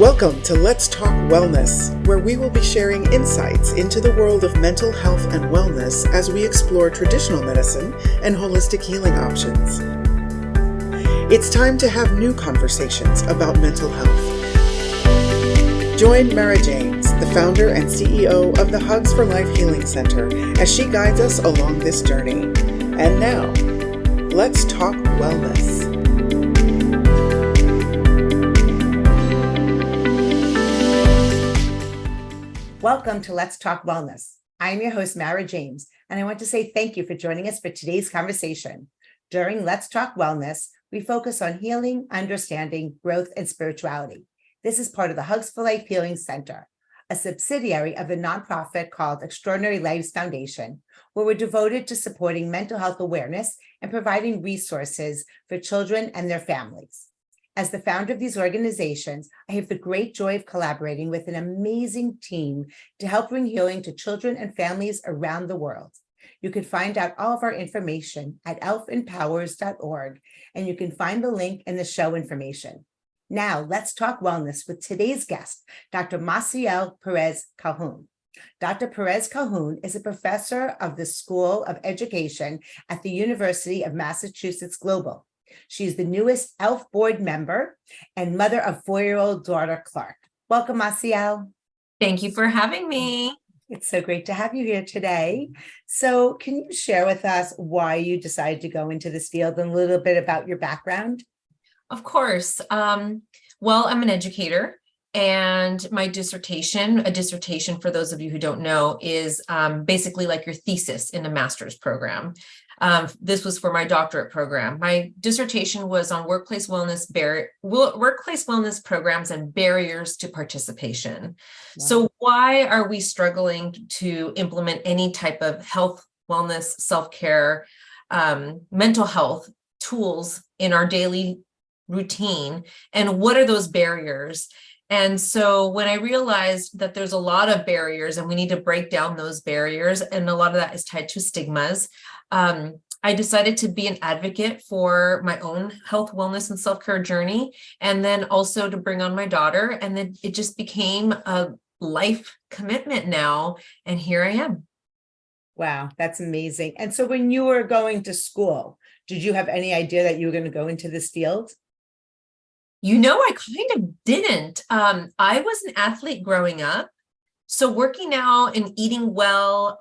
Welcome to Let's Talk Wellness, where we will be sharing insights into the world of mental health and wellness as we explore traditional medicine and holistic healing options. It's time to have new conversations about mental health. Join Mara James, the founder and CEO of the Hugs for Life Healing Center, as she guides us along this journey. And now, let's talk wellness. Welcome to Let's Talk Wellness. I'm your host, Mara James, and I want to say thank you for joining us for today's conversation. During Let's Talk Wellness, we focus on healing, understanding, growth, and spirituality. This is part of the Hugs for Life Healing Center, a subsidiary of the nonprofit called Extraordinary Lives Foundation, where we're devoted to supporting mental health awareness and providing resources for children and their families. As the founder of these organizations, I have the great joy of collaborating with an amazing team to help bring healing to children and families around the world. You can find out all of our information at elfempowers.org, and you can find the link in the show information. Now, let's talk wellness with today's guest, Dr. Massiel Perez-Calhoun. Dr. Perez-Calhoun is a professor of the School of Education at the University of Massachusetts Global. She's the newest ELF board member and mother of 4-year-old daughter, Clark. Welcome, Massiel. Thank you for having me. It's so great to have you here today. So can you share with us why you decided to go into this field and a little bit about your background? Of course. Well, I'm an educator, and my dissertation, a dissertation for those of you who don't know, is basically like your thesis in a master's program. This was for my doctorate program. My dissertation was on workplace wellness programs and barriers to participation. Wow. So why are we struggling to implement any type of health, wellness, self-care, mental health tools in our daily routine? And what are those barriers? And so when I realized that there's a lot of barriers and we need to break down those barriers, and a lot of that is tied to stigmas, I decided to be an advocate for my own health, wellness, and self-care journey, and then also to bring on my daughter. And then it just became a life commitment now. And here I am. Wow, that's amazing. And so when you were going to school, did you have any idea that you were going to go into this field? You know, I kind of didn't. I was an athlete growing up. So working out and eating well,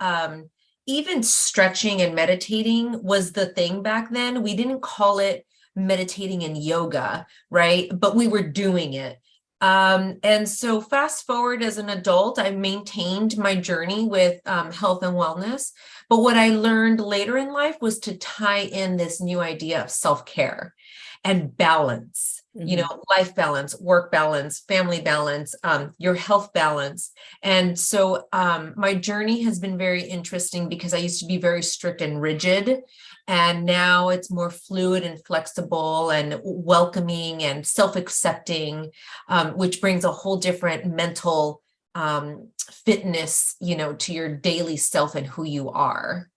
even stretching and meditating was the thing back then. We didn't call it meditating and yoga, right? But we were doing it. And so fast forward as an adult, I maintained my journey with health and wellness. But what I learned later in life was to tie in this new idea of self-care and balance. You know, life balance, work balance, family balance, your health balance. And so my journey has been very interesting because I used to be very strict and rigid. And now it's more fluid and flexible and welcoming and self-accepting, which brings a whole different mental fitness, you know, to your daily self and who you are.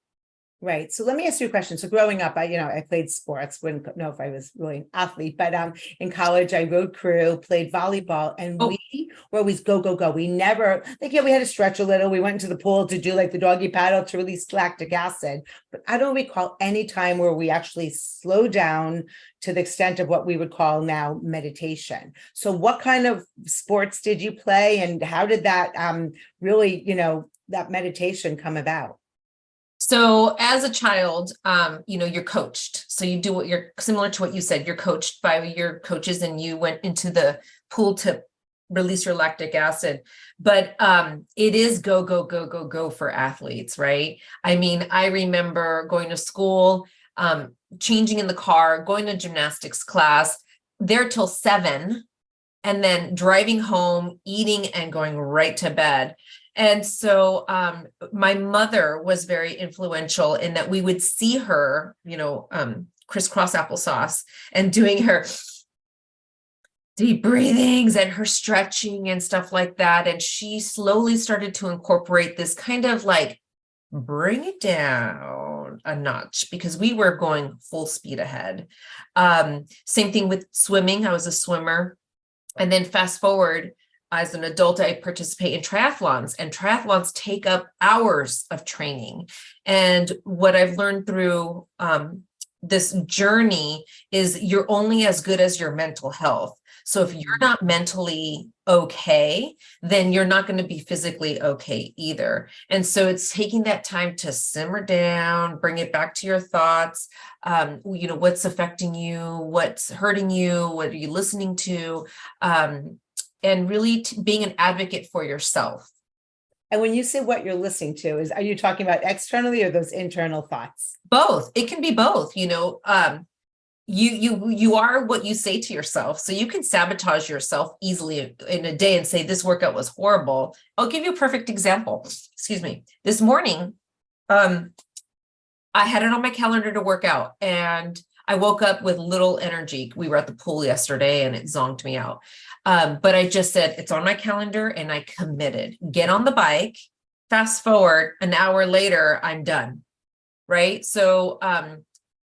Right. So let me ask you a question. So growing up, I played sports. Wouldn't know if I was really an athlete, but in college, I rode crew, played volleyball, and we were always go, go, go. We never, we had to stretch a little. We went into the pool to do like the doggy paddle to release lactic acid. But I don't recall any time where we actually slowed down to the extent of what we would call now meditation. So what kind of sports did you play, and how did that really, that meditation come about? So as a child, you're coached. So you do what you're similar to what you said, you're coached by your coaches and you went into the pool to release your lactic acid. But it is go, go, go, go, go for athletes, right? I mean, I remember going to school, changing in the car, going to gymnastics class, there till 7, and then driving home, eating, and going right to bed. And so my mother was very influential in that we would see her, crisscross applesauce and doing her deep breathings and her stretching and stuff like that. And she slowly started to incorporate this kind of like bring it down a notch because we were going full speed ahead. Same thing with swimming. I was a swimmer. And then fast forward, as an adult, I participate in triathlons, and triathlons take up hours of training. And what I've learned through this journey is you're only as good as your mental health. So if you're not mentally okay, then you're not going to be physically okay either. And so it's taking that time to simmer down, bring it back to your thoughts. What's affecting you, what's hurting you, what are you listening to? And really being an advocate for yourself. And when you say what you're listening to, are you talking about externally or those internal thoughts? Both. It can be both. You are what you say to yourself. So you can sabotage yourself easily in a day and say, this workout was horrible. I'll give you a perfect example. Excuse me. This morning, I had it on my calendar to work out, and I woke up with little energy. We were at the pool yesterday and it zonked me out. But I just said, it's on my calendar, and I committed. Get on the bike. Fast forward an hour later, I'm done. Right. So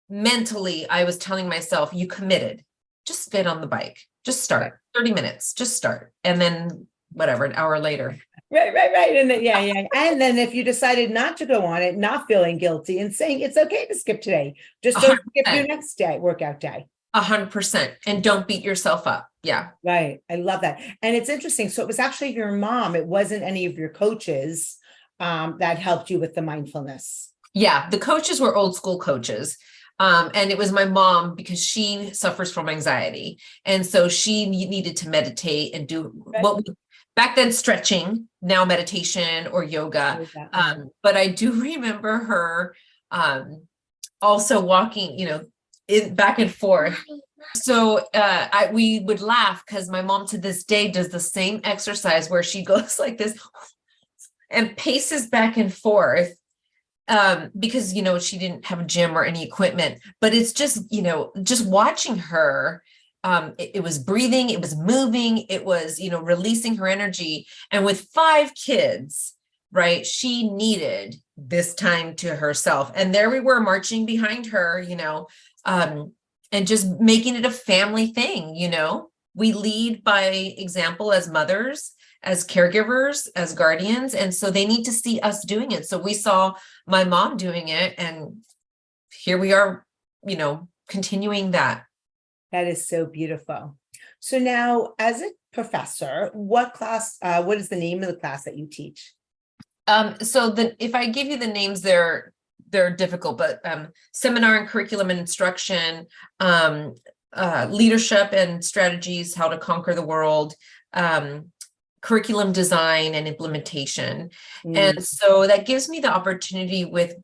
mentally, I was telling myself, you committed. Just get on the bike. Just start. 30 minutes. Just start. And then whatever, an hour later. Right. And then, yeah. And then if you decided not to go on it, not feeling guilty and saying it's okay to skip today, just don't skip your next day, workout day. 100%. And don't beat yourself up. Yeah. Right. I love that. And it's interesting. So it was actually your mom. It wasn't any of your coaches that helped you with the mindfulness. Yeah. The coaches were old school coaches. And it was my mom, because she suffers from anxiety. And so she needed to meditate and do back then stretching, now meditation or yoga. But I do remember her also walking, back and forth. So we would laugh because my mom to this day does the same exercise where she goes like this and paces back and forth. Because, she didn't have a gym or any equipment, but it's just, just watching her, it was breathing, it was moving, it was, releasing her energy. And with 5 kids, right, she needed this time to herself. And there we were marching behind her, and just making it a family thing. We lead by example as mothers, as caregivers, as guardians. And so they need to see us doing it. So we saw my mom doing it, and here we are, continuing that. That is so beautiful. So now, as a professor, what is the name of the class that you teach? If I give you the names, they're difficult, but seminar and curriculum and instruction, leadership and strategies, how to conquer the world, curriculum design and implementation. And so that gives me the opportunity with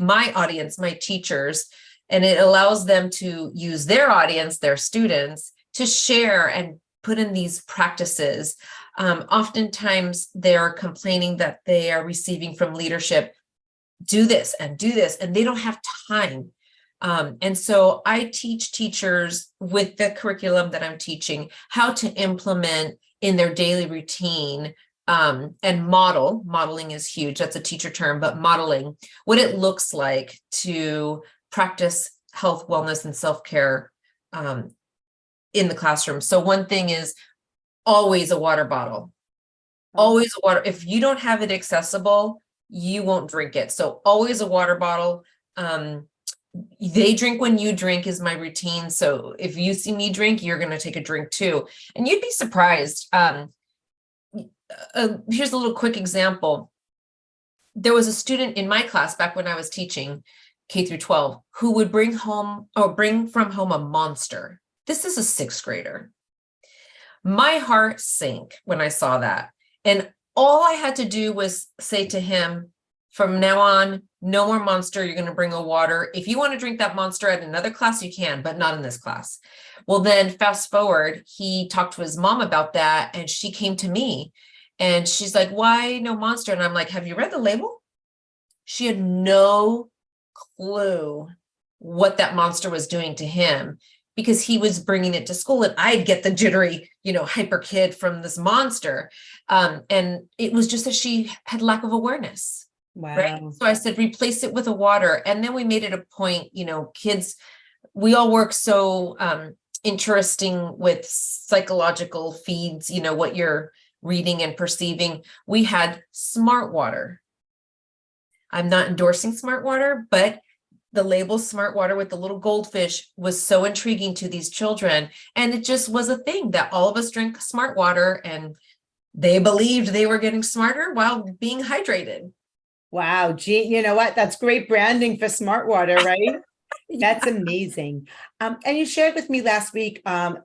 my audience, my teachers, and it allows them to use their audience, their students, to share and put in these practices. Oftentimes they're complaining that they are receiving from leadership, do this, and they don't have time. And so I teach teachers with the curriculum that I'm teaching how to implement in their daily routine, and modeling is huge. That's a teacher term, but modeling what it looks like to practice health, wellness, and self-care in the classroom. So one thing is always a water bottle, always a water. If you don't have it accessible, you won't drink it. So always a water bottle. They drink when you drink is my routine. So if you see me drink, you're going to take a drink too. And you'd be surprised. Here's a little quick example. There was a student in my class back when I was teaching K through 12 who would bring from home a monster. This is a 6th grader. My heart sank when I saw that. And all I had to do was say to him, from now on, no more Monster. You're going to bring a water. If you want to drink that Monster at another class, you can, but not in this class. Well, then fast forward, he talked to his mom about that, and she came to me and she's like, why no Monster? And I'm like, have you read the label? She had no clue what that Monster was doing to him, because he was bringing it to school and I'd get the jittery, hyper kid from this Monster. And it was just that she had lack of awareness. Wow. Right. So I said, replace it with a water. And then we made it a point, kids, we all work so interesting with psychological feeds, what you're reading and perceiving. We had smart water. I'm not endorsing smart water, but the label smart water with the little goldfish was so intriguing to these children. And it just was a thing that all of us drink smart water, and they believed they were getting smarter while being hydrated. Wow. Gee, you know what? That's great branding for smart water, right? That's amazing. And you shared with me last week a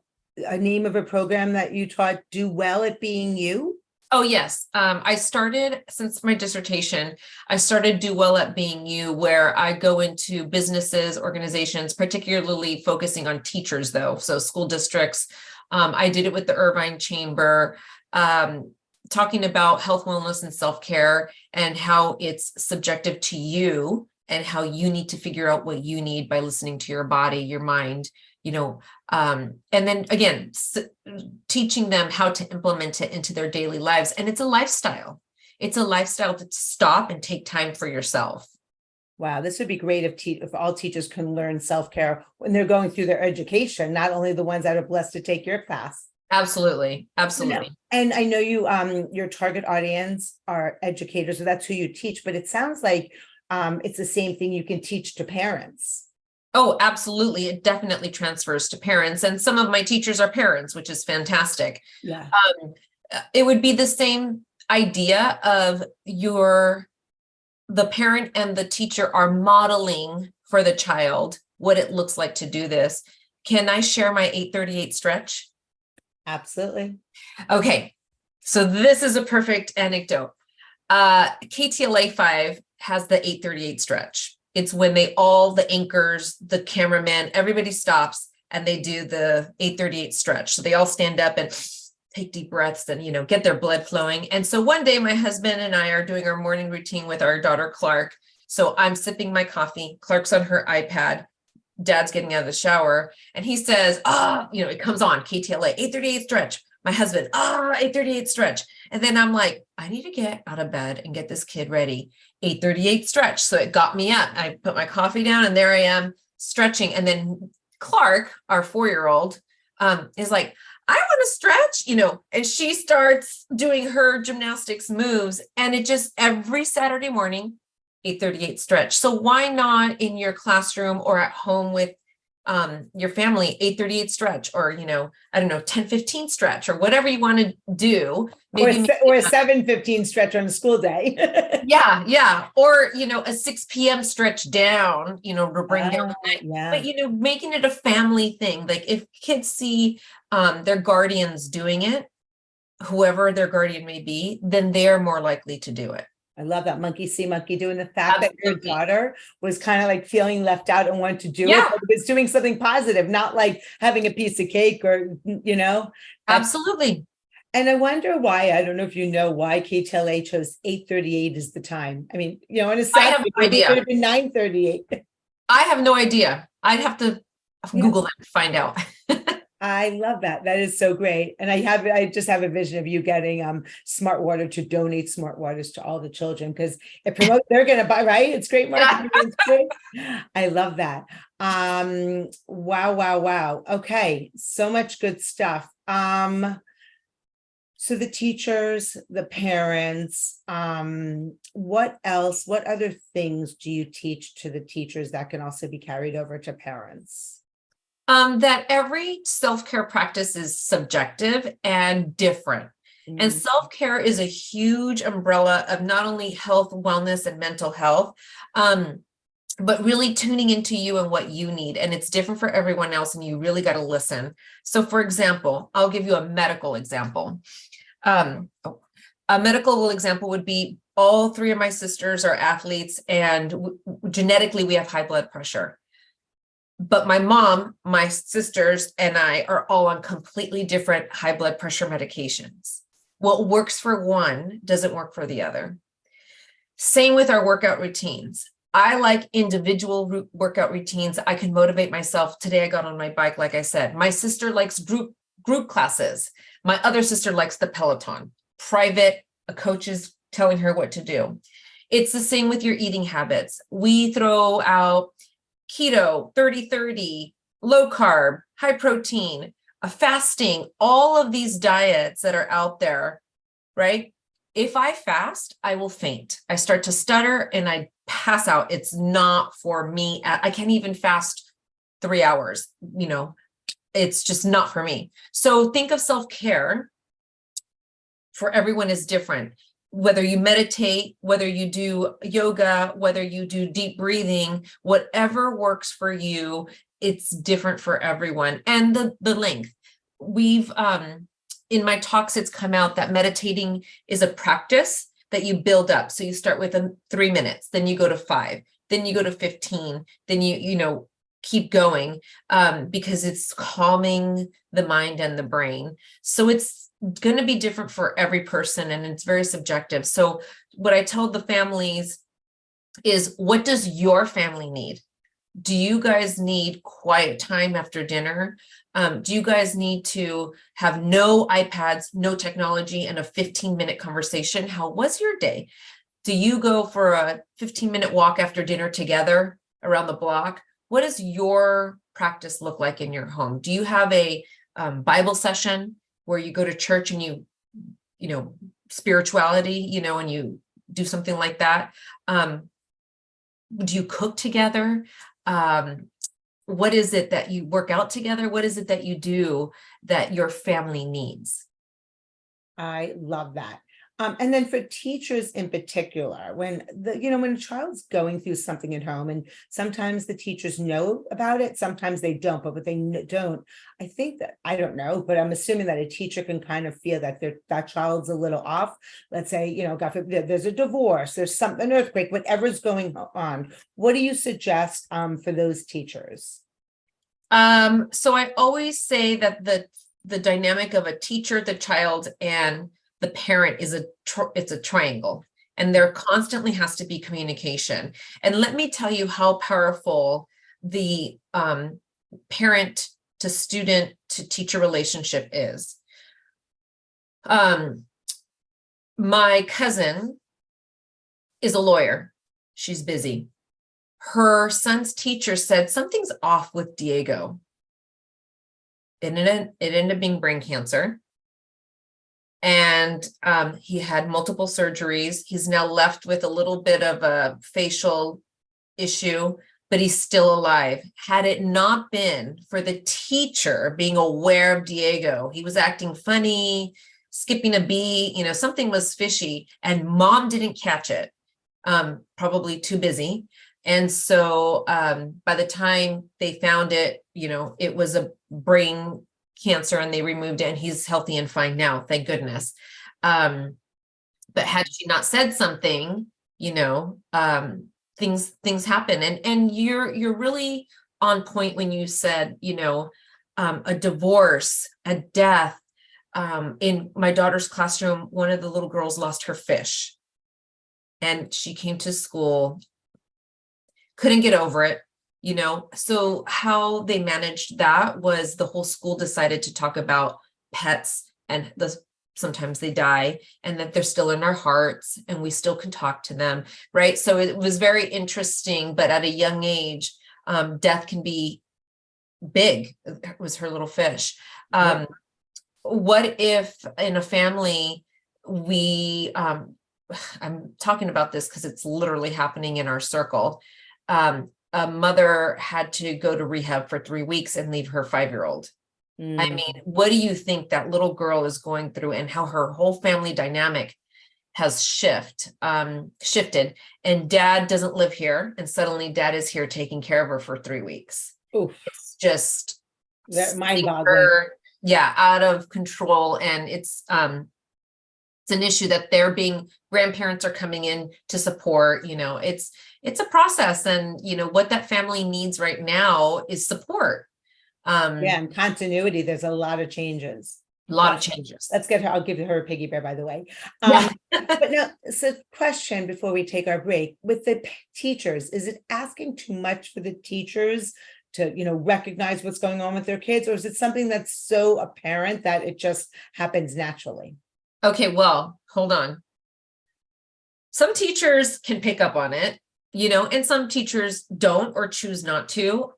name of a program that you taught, Do Well at Being You. Oh, yes. I started, since my dissertation, I started Do Well at Being You, where I go into businesses, organizations, particularly focusing on teachers, though. So school districts. I did it with the Irvine Chamber, talking about health, wellness, and self-care, and how it's subjective to you, and how you need to figure out what you need by listening to your body, your mind, and then again, teaching them how to implement it into their daily lives. And it's a lifestyle. It's a lifestyle to stop and take time for yourself. Wow, this would be great if all teachers can learn self-care when they're going through their education, not only the ones that are blessed to take your class. Absolutely. Absolutely. And I know you, your target audience are educators, so that's who you teach, but it sounds like it's the same thing you can teach to parents. Oh, absolutely. It definitely transfers to parents. And some of my teachers are parents, which is fantastic. Yeah. It would be the same idea of the parent and the teacher are modeling for the child what it looks like to do this. Can I share my 838 stretch? Absolutely. Okay. So this is a perfect anecdote. KTLA 5 has the 838 stretch. It's when all the anchors, the cameraman, everybody stops and they do the 838 stretch. So they all stand up and take deep breaths and, get their blood flowing. And so one day my husband and I are doing our morning routine with our daughter, Clark. So I'm sipping my coffee. Clark's on her iPad. Dad's getting out of the shower. And he says, it comes on KTLA 838 stretch. My husband, 838 stretch. And then I'm like, I need to get out of bed and get this kid ready. 838 stretch. So it got me up. I put my coffee down and there I am stretching. And then Clark, our 4-year-old, is like, I want to stretch, and she starts doing her gymnastics moves. And it just every Saturday morning, 838 stretch. So why not in your classroom or at home with your family, 838 stretch, or, 10:15 stretch, or whatever you want to do. Maybe or a 7:15 stretch on a school day. Yeah. Or, a 6 p.m. stretch down, to bring down the night. Yeah. But, making it a family thing. Like if kids see their guardians doing it, whoever their guardian may be, then they're more likely to do it. I love that monkey see, monkey do. And the fact that your daughter was kind of like feeling left out and wanted to do it, but was doing something positive, not like having a piece of cake or, Absolutely. And I wonder why, I don't know if you know why KTLA chose 8:38 as the time. I mean, on a Saturday, it could have been 9:38. I have no idea. I'd have to Google that to find out. I love that. That is so great. And I just have a vision of you getting Smart Water to donate Smart Waters to all the children, because it promotes, they're going to buy, right? It's great marketing. It's great. I love that. Wow. Okay. So much good stuff. So the teachers, the parents, what else, what other things do you teach to the teachers that can also be carried over to parents? That every self-care practice is subjective and different. And self-care is a huge umbrella of not only health, wellness, and mental health, but really tuning into you and what you need. And it's different for everyone else, and you really got to listen. So for example, I'll give you a medical example. A medical example would be all 3 of my sisters are athletes, and genetically we have high blood pressure. But my mom, my sisters, and I are all on completely different high blood pressure medications. What works for one doesn't work for the other. Same with our workout routines. I like individual workout routines. I can motivate myself. Today I got on my bike, like I said. My sister likes group classes. My other sister likes the Peloton. Private, a coach is telling her what to do. It's the same with your eating habits. We throw out keto, 30-30, low carb, high protein, fasting, all of these diets that are out there, right? If I fast, I will faint. I start to stutter and I pass out. It's not for me. I can't even fast 3 hours, it's just not for me. So think of self-care for everyone is different. Whether you meditate, whether you do yoga, whether you do deep breathing, whatever works for you, it's different for everyone. And the length. We've, in my talks, it's come out that meditating is a practice that you build up. So you start with 3 minutes, then you go to 5, then you go to 15, then you keep going, because it's calming the mind and the brain. So it's going to be different for every person, and it's very subjective. So what I tell the families is, what does your family need? Do you guys need quiet time after dinner? Do you guys need to have no iPads, no technology, and a 15-minute conversation? How was your day? Do you go for a 15-minute walk after dinner together around the block? What does your practice look like in your home? Do you have a Bible session where you go to church and you spirituality, and you do something like that? Do you cook together? What is it that you work out together? What is it that you do that your family needs? I love that. And then for teachers in particular, when when a child's going through something at home, and sometimes the teachers know about it, sometimes they don't, but what they don't, I think that, I don't know, but I'm assuming that a teacher can kind of feel that that child's a little off. Let's say, God forbid, there's a divorce, there's an earthquake, whatever's going on. What do you suggest for those teachers? So I always say that the dynamic of a teacher, the child, and the parent is it's a triangle, and there constantly has to be communication. And let me tell you how powerful the parent to student to teacher relationship is. My cousin is a lawyer. She's busy. Her son's teacher said something's off with Diego. It ended up being brain cancer. And he had multiple surgeries. He's now left with a little bit of a facial issue, but he's still alive. Had it not been for the teacher being aware of Diego, he was acting funny, skipping a beat, something was fishy, and mom didn't catch it, probably too busy. And so by the time they found it, it was a brain cancer, and they removed it, and he's healthy and fine now, thank goodness. But had she not said something, things happen. And you're really on point when you said, a divorce, a death. In my daughter's classroom, one of the little girls lost her fish, and she came to school, couldn't get over it. So how they managed that was the whole school decided to talk about pets, and sometimes they die, and that they're still in our hearts and we still can talk to them, right? So it was very interesting, but at a young age, death can be big. It was her little fish. What if in a family I'm talking about this because it's literally happening in our circle. A mother had to go to rehab for 3 weeks and leave her 5-year-old. I mean, what do you think that little girl is going through, and how her whole family dynamic has shifted, and dad doesn't live here, and suddenly dad is here taking care of her for 3 weeks. Oof. It's just mind-boggling. Yeah, out of control. And it's an issue that grandparents are coming in to support. It's a process, and what that family needs right now is support. And continuity. There's a lot of changes. Let's get her. I'll give her a piggy bear, by the way. But now, so question before we take our break with the teachers: is it asking too much for the teachers to recognize what's going on with their kids, or is it something that's so apparent that it just happens naturally? Okay, well, hold on. Some teachers can pick up on it, and some teachers don't or choose not to.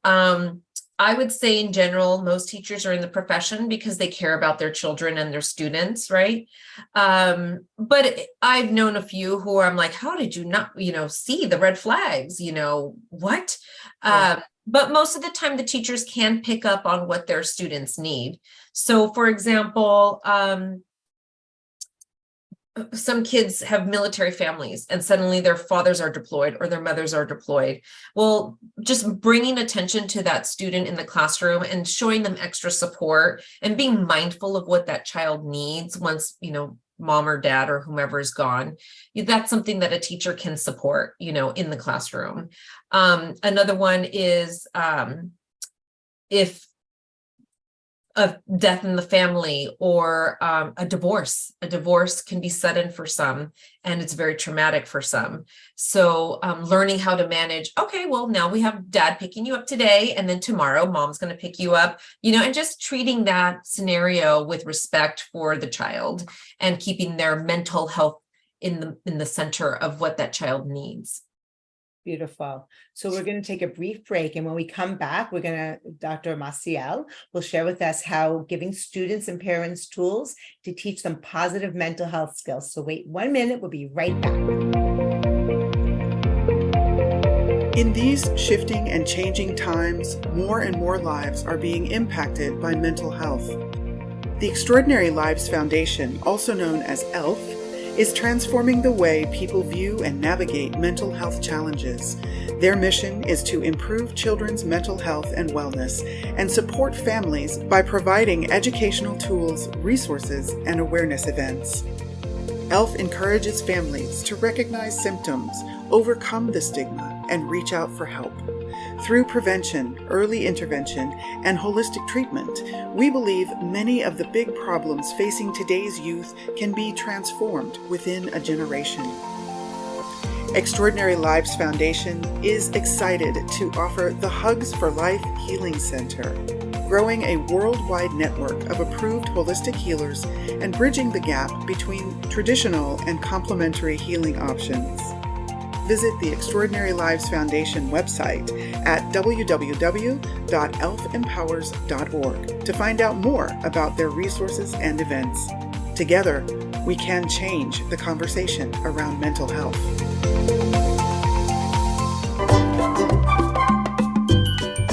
I would say in general, most teachers are in the profession because they care about their children and their students, right? But I've known a few who I'm like, how did you not, see the red flags? What? Yeah. But most of the time, the teachers can pick up on what their students need. So, for example, some kids have military families and suddenly their fathers are deployed or their mothers are deployed. Well, just bringing attention to that student in the classroom and showing them extra support and being mindful of what that child needs once, mom or dad or whomever is gone, that's something that a teacher can support, in the classroom. Another one is if a death in the family or a divorce. A divorce can be sudden for some, and it's very traumatic for some. So learning how to manage, okay, well, now we have dad picking you up today, and then tomorrow mom's going to pick you up, and just treating that scenario with respect for the child and keeping their mental health in the center of what that child needs. Beautiful. So we're going to take a brief break. And when we come back, Dr. Massiel will share with us how giving students and parents tools to teach them positive mental health skills. So wait 1 minute, we'll be right back. In these shifting and changing times, more and more lives are being impacted by mental health. The Extraordinary Lives Foundation, also known as ELF, is transforming the way people view and navigate mental health challenges. Their mission is to improve children's mental health and wellness and support families by providing educational tools, resources, and awareness events. ELF encourages families to recognize symptoms, overcome the stigma, and reach out for help. Through prevention, early intervention, and holistic treatment, we believe many of the big problems facing today's youth can be transformed within a generation. Extraordinary Lives Foundation is excited to offer the Hugs for Life Healing Center, growing a worldwide network of approved holistic healers and bridging the gap between traditional and complementary healing options. Visit the Extraordinary Lives Foundation website at www.elfempowers.org to find out more about their resources and events. Together, we can change the conversation around mental health.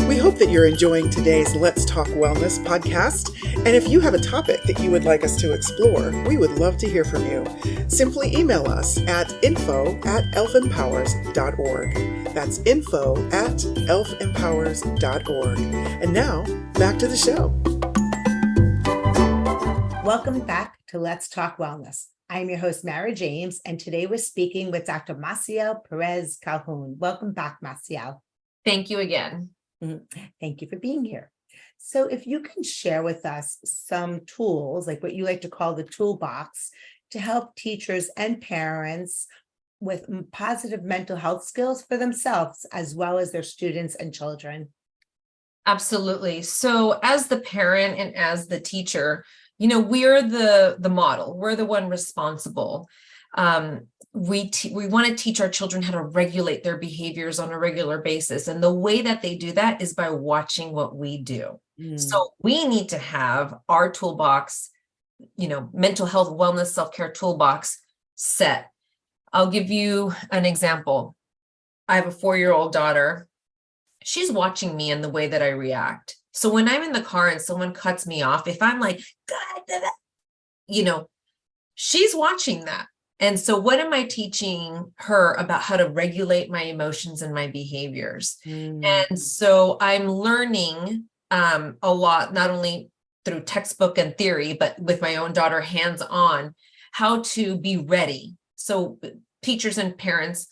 We hope that you're enjoying today's Let's Talk Wellness podcast. And if you have a topic that you would like us to explore, we would love to hear from you. Simply email us at info@elfempowers.org. That's info@elfempowers.org. And now, back to the show. Welcome back to Let's Talk Wellness. I'm your host, Mara James, and today we're speaking with Dr. Massiel Perez-Calhoun. Welcome back, Massiel. Thank you again. Thank you for being here. So if you can share with us some tools, like what you like to call the toolbox, to help teachers and parents with positive mental health skills for themselves, as well as their students and children. Absolutely. So as the parent and as the teacher, we're the model. We're the one responsible. We want to teach our children how to regulate their behaviors on a regular basis. And the way that they do that is by watching what we do. So we need to have our toolbox, mental health, wellness, self-care toolbox set. I'll give you an example. I have a 4-year-old daughter. She's watching me and the way that I react. So when I'm in the car and someone cuts me off, if I'm like, God, she's watching that. And so what am I teaching her about how to regulate my emotions and my behaviors? And so I'm learning a lot, not only through textbook and theory, but with my own daughter hands-on, how to be ready. So teachers and parents,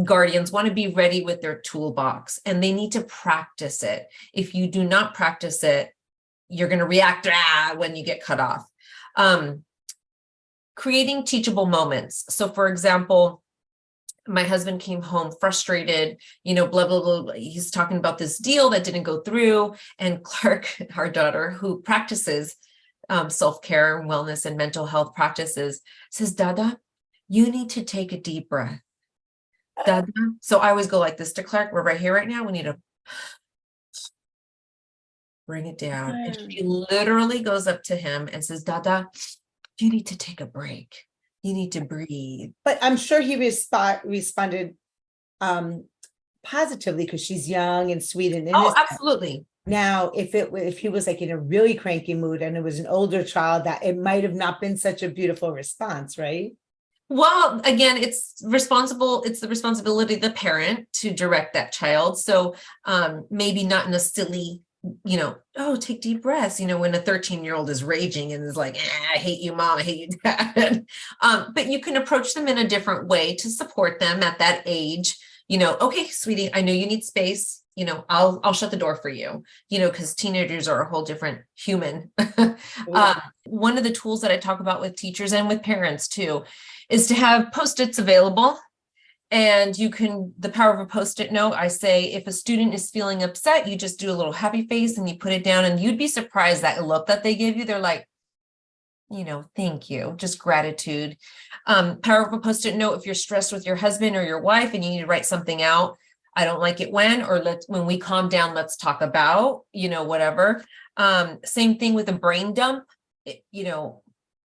guardians want to be ready with their toolbox, and they need to practice it. If you do not practice it, you're going to react when you get cut off. Creating teachable moments. So for example, my husband came home frustrated, blah, blah, blah, blah. He's talking about this deal that didn't go through. And Clark, our daughter, who practices self-care and wellness and mental health practices, says, Dada, you need to take a deep breath. Dada. So I always go like this to Clark. We're right here right now. We need to bring it down. And she literally goes up to him and says, Dada, you need to take a break. You need to breathe. But I'm sure he responded positively because she's young and sweet and innocent. Oh, absolutely. Now, if he was like in a really cranky mood and it was an older child, that it might have not been such a beautiful response, right? Well, again, it's the responsibility of the parent to direct that child. So maybe not in a silly, oh, take deep breaths, when a 13-year-old is raging and is like, I hate you, mom, I hate you, dad. But you can approach them in a different way to support them at that age. Okay, sweetie, I know you need space. I'll shut the door for you, because teenagers are a whole different human. One of the tools that I talk about with teachers and with parents too, is to have Post-its available. And the power of a Post-it note, I say, if a student is feeling upset, you just do a little happy face and you put it down, and you'd be surprised that look that they give you. They're like, thank you, just gratitude. Power of a Post-it note, if you're stressed with your husband or your wife and you need to write something out, I don't like it when we calm down, let's talk about, whatever. Same thing with a brain dump,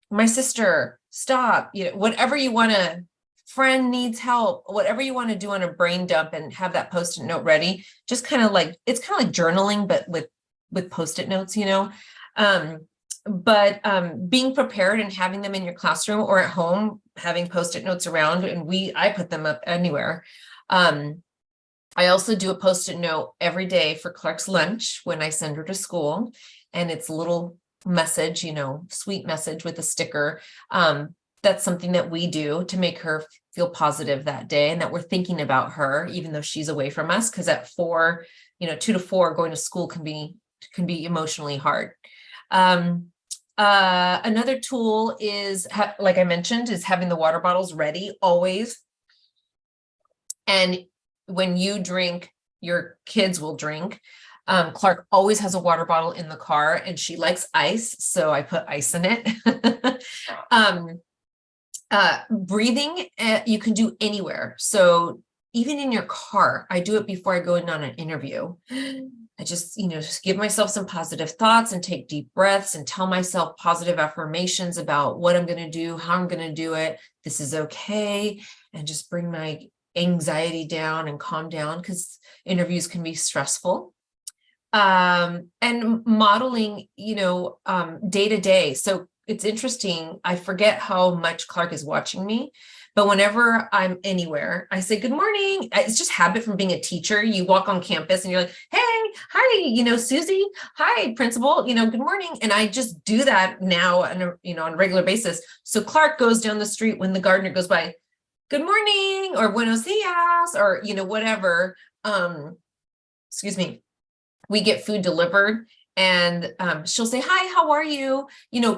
my sister, stop, whatever you want to, friend needs help, whatever you want to do on a brain dump, and have that Post-it note ready. Just it's kind of like journaling, but with Post-it notes, but being prepared and having them in your classroom or at home, having Post-it notes around, and I put them up anywhere. I also do a Post-it note every day for Clark's lunch when I send her to school, and it's a little message, sweet message with a sticker. That's something that we do to make her feel positive that day, and that we're thinking about her, even though she's away from us. Because at 4, 2 to 4, going to school can be emotionally hard. Another tool is, like I mentioned, is having the water bottles ready always. And when you drink, your kids will drink. Clark always has a water bottle in the car, and she likes ice, so I put ice in it. Breathing, you can do anywhere. So even in your car, I do it before I go in on an interview. I just give myself some positive thoughts and take deep breaths and tell myself positive affirmations about what I'm going to do, how I'm going to do it. This is okay. And just bring my anxiety down and calm down, because interviews can be stressful. And modeling, day to day. So it's interesting. I forget how much Clark is watching me, but whenever I'm anywhere, I say, good morning. It's just habit from being a teacher. You walk on campus and you're like, hey, hi, Susie, hi, principal, good morning. And I just do that now on a regular basis. So Clark goes down the street when the gardener goes by, good morning, or buenos dias, or, whatever. Excuse me. We get food delivered, and she'll say, hi, how are you?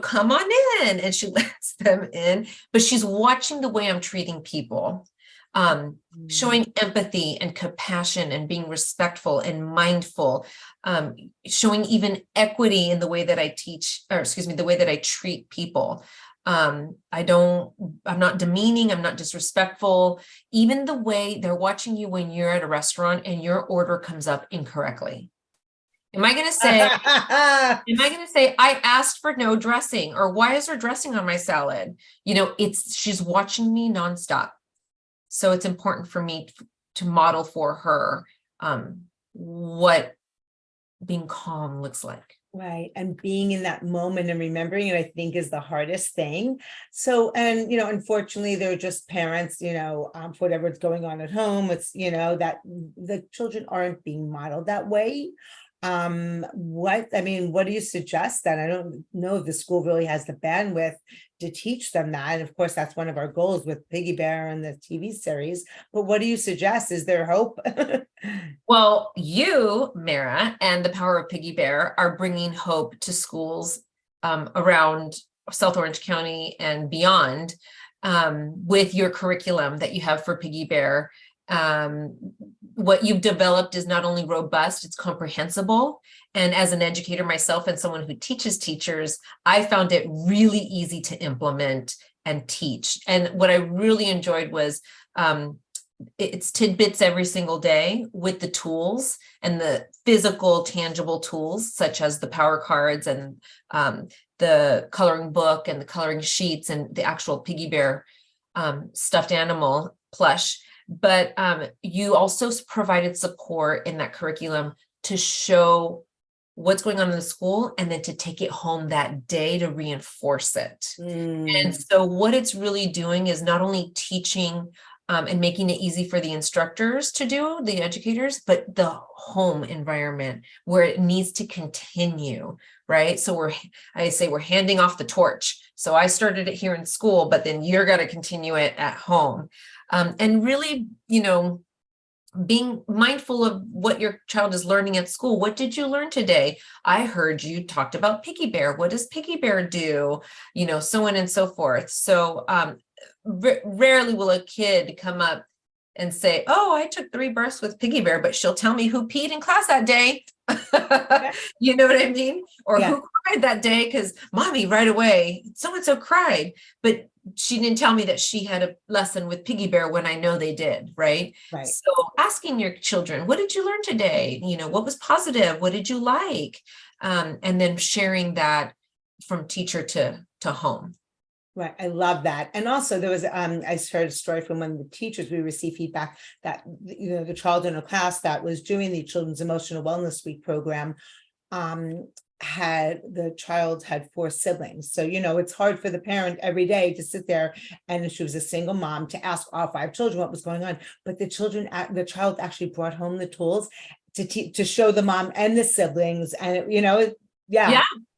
Come on in. And she lets them in, but she's watching the way I'm treating people, showing empathy and compassion and being respectful and mindful, showing even equity in the way that I teach, the way that I treat people. I'm not demeaning, I'm not disrespectful. Even the way they're watching you when you're at a restaurant and your order comes up incorrectly. Am I going to say, I asked for no dressing, or why is there dressing on my salad? She's watching me nonstop. So it's important for me to model for her, what being calm looks like. Right. And being in that moment and remembering it, I think, is the hardest thing. So, and, unfortunately, they're just parents, for whatever's going on at home. It's, that the children aren't being modeled that way. What do you suggest then? I don't know if the school really has the bandwidth to teach them that. And of course, that's one of our goals with Piggy Bear and the TV series. But what do you suggest? Is there hope? Well, you, Mara, and the Power of Piggy Bear are bringing hope to schools around South Orange County and beyond, with your curriculum that you have for Piggy Bear. What you've developed is not only robust, it's comprehensible. And as an educator myself and someone who teaches teachers, I found it really easy to implement and teach. And what I really enjoyed was it's tidbits every single day with the tools and the physical, tangible tools, such as the power cards and the coloring book and the coloring sheets and the actual Piggy Bear stuffed animal plush. But you also provided support in that curriculum to show what's going on in the school and then to take it home that day to reinforce it. And so what it's really doing is not only teaching and making it easy for the instructors to do, the educators, but the home environment where it needs to continue, right? So I say we're handing off the torch. So I started it here in school, but then you're going to continue it at home. And really, being mindful of what your child is learning at school. What did you learn today? I heard you talked about Piggy Bear. What does Piggy Bear do? So on and so forth. So rarely will a kid come up and say, oh, I took 3 births with Piggy Bear, but she'll tell me who peed in class that day. You know what I mean? Or who cried that day because mommy right away, so-and-so cried, but she didn't tell me that she had a lesson with Piggy Bear when I know they did, right? So asking your children, what did you learn today? What was positive? What did you like? And then sharing that from teacher to home. Right. I love that. And also there was, I heard a story from one of the teachers, we received feedback that, the child in a class that was doing the Children's Emotional Wellness Week program, the child had 4 siblings. So, it's hard for the parent every day to sit there, and she was a single mom, to ask all 5 children what was going on. But the child actually brought home the tools to show the mom and the siblings, and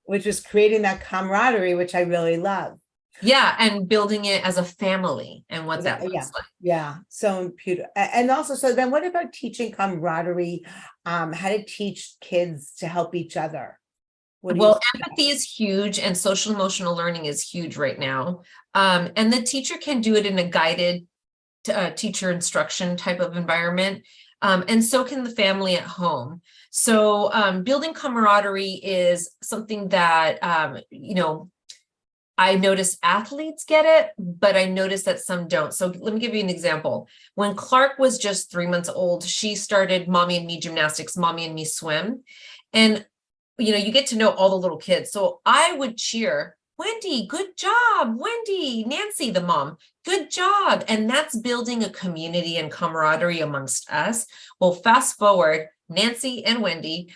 which was creating that camaraderie, which I really love. Yeah, and building it as a family and what that looks like. Yeah, so beautiful. And also, so then what about teaching camaraderie? How to teach kids to help each other? Well, empathy is huge, and social emotional learning is huge right now. And the teacher can do it in a guided teacher instruction type of environment. And so can the family at home. So building camaraderie is something that, I notice athletes get it, but I notice that some don't. So let me give you an example. When Clark was just 3 months old, she started Mommy and Me gymnastics, Mommy and Me swim. And, you get to know all the little kids. So I would cheer, Wendy, good job. Wendy, Nancy, the mom, good job. And that's building a community and camaraderie amongst us. Well, fast forward, Nancy and Wendy,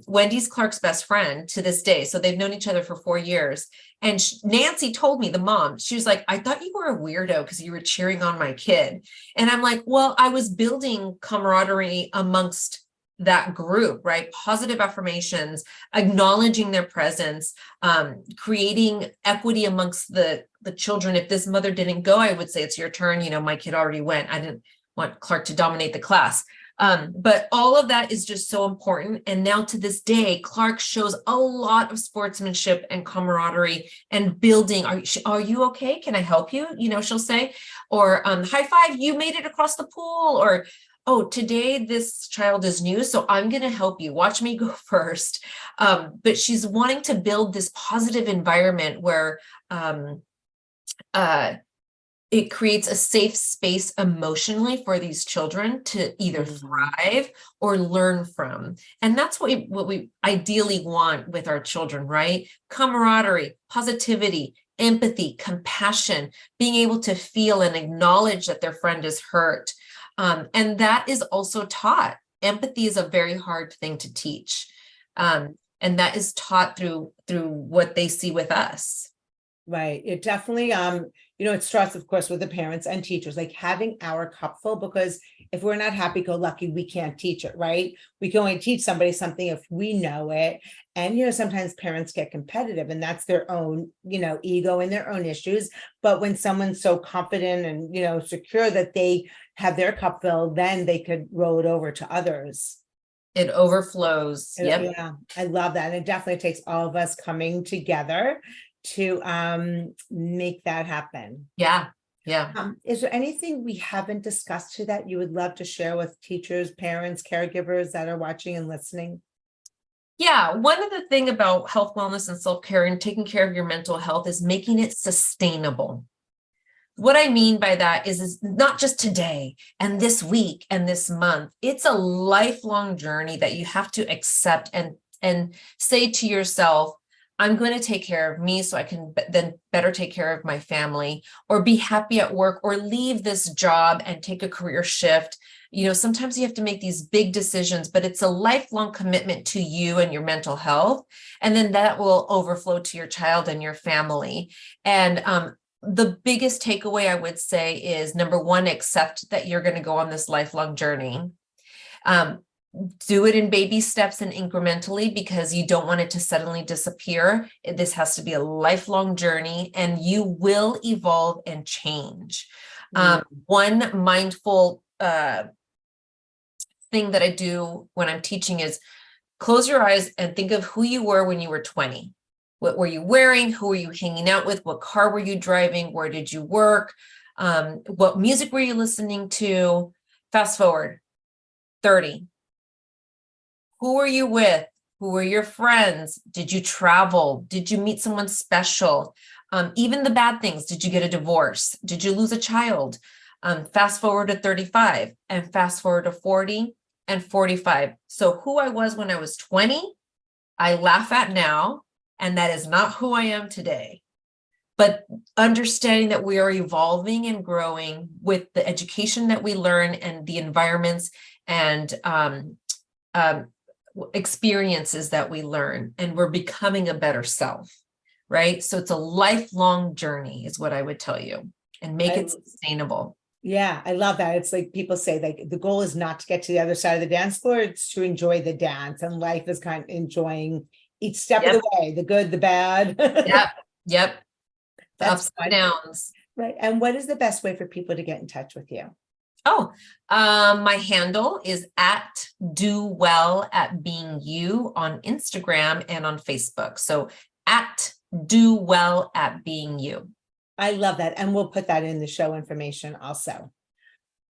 Wendy's Clark's best friend to this day. So they've known each other for 4 years. And Nancy told me, the mom, she was like, I thought you were a weirdo because you were cheering on my kid. And I'm like, well, I was building camaraderie amongst that group, right? Positive affirmations, acknowledging their presence, creating equity amongst the children. If this mother didn't go, I would say, it's your turn. My kid already went. I didn't want Clark to dominate the class. But all of that is just so important. And now to this day, Clark shows a lot of sportsmanship and camaraderie and building. Are you okay? Can I help you? She'll say, or high five, you made it across the pool, or, oh, today this child is new, so I'm going to help you. Watch me go first. But she's wanting to build this positive environment where it creates a safe space emotionally for these children to either thrive or learn from. And that's what we ideally want with our children, right? Camaraderie, positivity, empathy, compassion, being able to feel and acknowledge that their friend is hurt. And that is also taught. Empathy is a very hard thing to teach. And that is taught through what they see with us. Right. It definitely, it starts, of course, with the parents and teachers, like having our cup full, because if we're not happy-go-lucky, we can't teach it, right? We can only teach somebody something if we know it. And, sometimes parents get competitive, and that's their own, ego and their own issues. But when someone's so confident and, secure that they have their cup filled, then they could roll it over to others. It overflows. Yep. Yeah, I love that. And it definitely takes all of us coming together to make that happen. Yeah. Is there anything we haven't discussed here that you would love to share with teachers, parents, caregivers that are watching and listening? Yeah, one of the things about health, wellness, and self-care and taking care of your mental health is making it sustainable. what I mean by that is not just today and this week and this month. It's a lifelong journey that you have to accept and say to yourself, I'm going to take care of me so I can then better take care of my family, or be happy at work, or leave this job and take a career shift. Sometimes you have to make these big decisions, but it's a lifelong commitment to you and your mental health. And then that will overflow to your child and your family. And the biggest takeaway I would say is, number one, accept that you're going to go on this lifelong journey. Do it in baby steps and incrementally, because you don't want it to suddenly disappear. This has to be a lifelong journey, and you will evolve and change. One mindful thing that I do when I'm teaching is close your eyes and think of who you were when you were 20. What were you wearing? Who were you hanging out with? What car were you driving? Where did you work? What music were you listening to? Fast forward, 30. Who were you with? Who were your friends? Did you travel? Did you meet someone special? Even the bad things. Did you get a divorce? Did you lose a child? Fast forward to 35, and fast forward to 40 and 45. So who I was when I was 20, I laugh at now, and that is not who I am today. But understanding that we are evolving and growing with the education that we learn and the environments and experiences that we learn, and we're becoming a better self, right? So it's a lifelong journey is what I would tell you, and make it sustainable. Yeah, I love that. It's like people say, like, the goal is not to get to the other side of the dance floor, it's to enjoy the dance, and life is kind of enjoying each step of the way, the good, the bad. Yep. The That's ups and downs. right. And what is the best way for people to get in touch with you? My handle is at @dowellatbeingyou on Instagram and on Facebook. So at @dowellatbeingyou. I love that. And we'll put that in the show information also.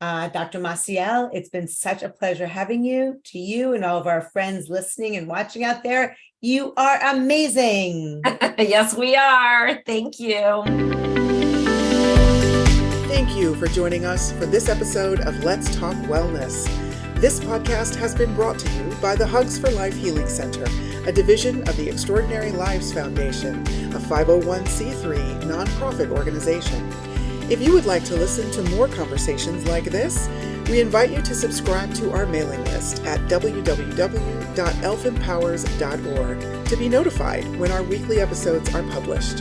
Dr. Massiel, it's been such a pleasure having you. To you and all of our friends listening and watching out there, you are amazing. Yes, we are. Thank you. Thank you for joining us for this episode of Let's Talk Wellness. This podcast has been brought to you by the Hugs for Life Healing Center, a division of the Extraordinary Lives Foundation, a 501c3 nonprofit organization. If you would like to listen to more conversations like this, we invite you to subscribe to our mailing list at www.elfempowers.org to be notified when our weekly episodes are published.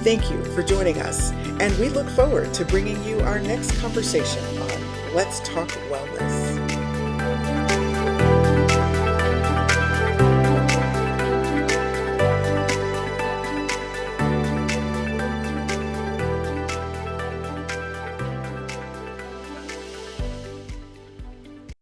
Thank you for joining us, and we look forward to bringing you our next conversation on Let's Talk Wellness.